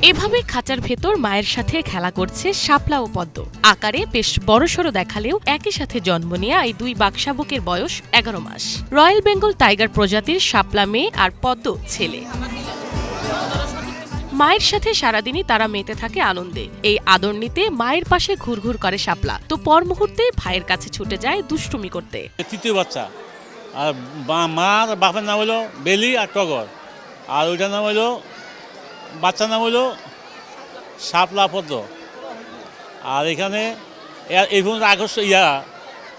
এভাবে খাঁচার ভেতর মায়ের সাথে খেলা করছে শাপলা ও পদ্ম। আকারে বেশ বড়সড় দেখালেও একই সাথে জন্ম নেয়া এই দুই বাঘশাবকের বয়স ১১ মাস। রয়্যাল বেঙ্গল টাইগার প্রজাতির শাপলা মেয়ে আর পদ্ম ছেলে। মায়ের সাথে সারাদিনই তারা মেতে থাকে আনন্দে। এই আদর নিতে মায়ের পাশে ঘুরঘুর করে শাপলা, তো পর মুহূর্তে ভাইয়ের কাছে ছুটে যায় দুষ্টুমি করতে। তৃতীয় বাচ্চা, আর মা আর বাপের নাম হলো বেলি আর টগর, আর ওইটার নাম হলো বাচ্চার নাম হলো শাপলা পদ্ম। আর এখানে এই পর্যন্ত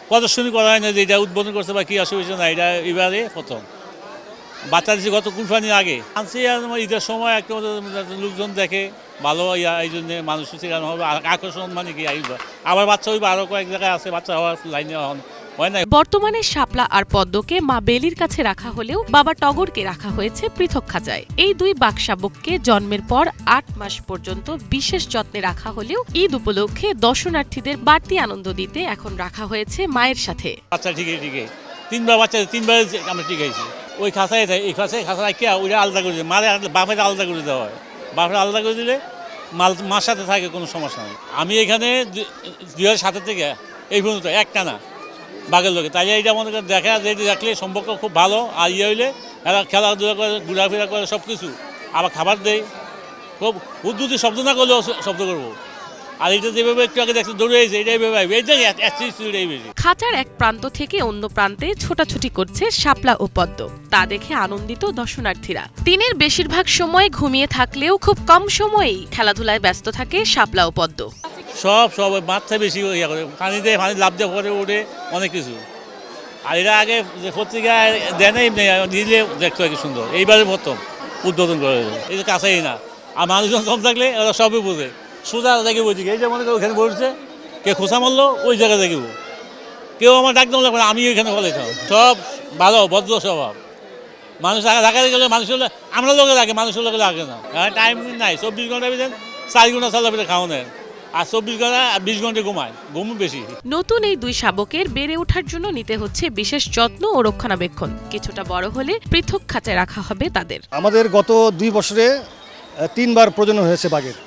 প্রদর্শনী করা হয় না যে এটা উদ্বোধন করছে বা কী অসুবিধা না, এটা এবারে প্রথম বাচ্চা দিচ্ছে গত কুরবানি আগে আনছি। ঈদের সময় একটা লোকজন দেখে ভালো, এই জন্যে মানুষ হবে আকর্ষণ, মানে কি আবার বাচ্চা হইবে, আরও কয়েক জায়গায় আছে বাচ্চা হওয়ার লাইনে হয় না। বর্তমানে শাপলা আর পদ্মকে মা বেলির কাছে রাখা হলেও বাবা টগরকে রাখা হয়েছে পৃথক খাঁচায়। এই দুই বাঘশাবককে জন্মের পর ৮ মাস পর্যন্ত বিশেষ যত্নে রাখা হলেও ঈদ উপলক্ষে দর্শনার্থীদের বাড়তি আনন্দ দিতে এখন রাখা হয়েছে মায়ের সাথে। বাচ্চা ঠিকই তিনবার বাচ্চা, তিনবার আমরা টিকাইছি। ওই খাঁচায় এই খাঁচা রাখিয়া ওইটা আলাদা করে দিই, মারে বাপের আলাদা করে দেওয়া হয়। বাপের আলাদা করে দিলে মার সাথে থাকে, কোনো সমস্যা নেই। আমি এখানে ২০০৭ থেকে এই পর্যন্ত একটানা বাঘের লোকে, তাই এইটা মনে করে দেখা দেখলে সম্পর্ক খুব ভালো। আর হইলে এরা খেলাধুলা করে, ঘোরাফেরা করে, সব কিছু আবার খাবার দেয়। খুব উদ্যুতি শব্দ না করলেও শব্দ করবো। আর এটা যেভাবে একটু আগে দেখতে দৌড়ে এসেছে, এটাই বেশি। খাঁচার এক প্রান্ত থেকে অন্য প্রান্তে ছোটাছুটি করছে শাপলা ও পদ্ম, তা দেখে আনন্দিত দর্শনার্থীরা। দিনের বেশিরভাগ সময় ঘুমিয়ে থাকলেও খুব কম সময়েই খেলাধুলায় ব্যস্ত থাকে শাপলা ও পদ্ম। সব মাথায় বেশি ইয়া করে, পানি দিয়ে পানি লাভ দিয়ে পরে ওঠে অনেক কিছু। আর এরা আগে পত্রিকায় দেয় না, এমনি দিলে দেখতে হয় কি সুন্দর। এইবারে প্রথম উদ্বোধন করে এই যে কাছেই না, আর মানুষজন কম থাকলে ওরা সবই বোঝে। সোজা দেখে বলছি, এই যে মনে করো ওখানে বলছে, কে খোঁচা মারলো ওই জায়গায় দেখব, কেউ আমার ডাক দেওয়া লাগবে না, আমি ওইখানে বলে সব ভালো ভদ্র স্বভাব। মানুষ ঢাকাতে গেলে মানুষের আমরা লোকে লাগে, মানুষের লোকে লাগে না। টাইম নাই, ২৪ ঘন্টা বেজেন ৪ ঘন্টা চলাফেরা খাওয়ানোর, আর ২৪ ঘন্টা ২০ ঘন্টা ঘুমায়, ঘুম বেশি। নতুন এই দুই শাবকের বেড়ে ওঠার জন্য নিতে হচ্ছে বিশেষ যত্ন ও রক্ষণাবেক্ষণ। কিছুটা বড় হলে পৃথক খাঁচায় রাখা হবে তাদের। আমাদের গত ২ বছরে ৩ বার প্রজনন হয়েছে বাঘের,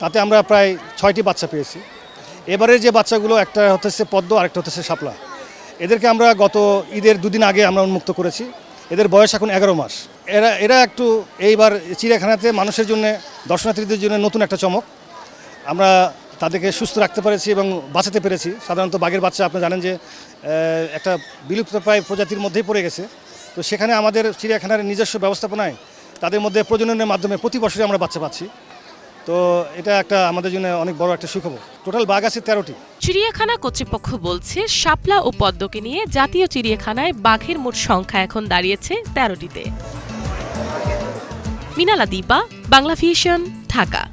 তাতে আমরা প্রায় ৬টি বাচ্চা পেয়েছি। এবারে যে বাচ্চাগুলো, একটা হচ্ছে পদ্ম, আরেকটা হচ্ছে শাপলা। এদেরকে আমরা গত ঈদের ২ দিন আগে আমরা উন্মুক্ত করেছি। এদের বয়স এখন ১১ মাস। এরা একটু এইবার চিড়িয়াখানাতে মানুষের জন্য, দর্শনার্থীদের জন্য নতুন একটা চমক। আমরা তাদেরকে সুস্থ রাখতে পেরেছি এবং বাঁচাতে পেরেছি। সাধারণত বাঘের বাচ্চা আপনি জানেন যে একটা বিলুপ্তপ্রায় প্রজাতির মধ্যেই পড়ে গেছে। তো সেখানে আমাদের চিড়িয়াখানার নিজস্ব ব্যবস্থাপনায় তাদের মধ্যে প্রজননের মাধ্যমে প্রতি বছরই আমরা বাচ্চা পাচ্ছি। তো এটা একটা আমাদের জন্য অনেক বড় একটা সুখবর। টোটাল বাঘ আছে ১৩টি। চিড়িয়াখানা কর্তৃপক্ষ বলছে, শাপলা ও পদ্মকে নিয়ে জাতীয় চিড়িয়াখানায় বাঘের মোট সংখ্যা এখন দাঁড়িয়েছে ১৩টিতে। মিনালা দীপা, বাংলা ভিশন, ঢাকা।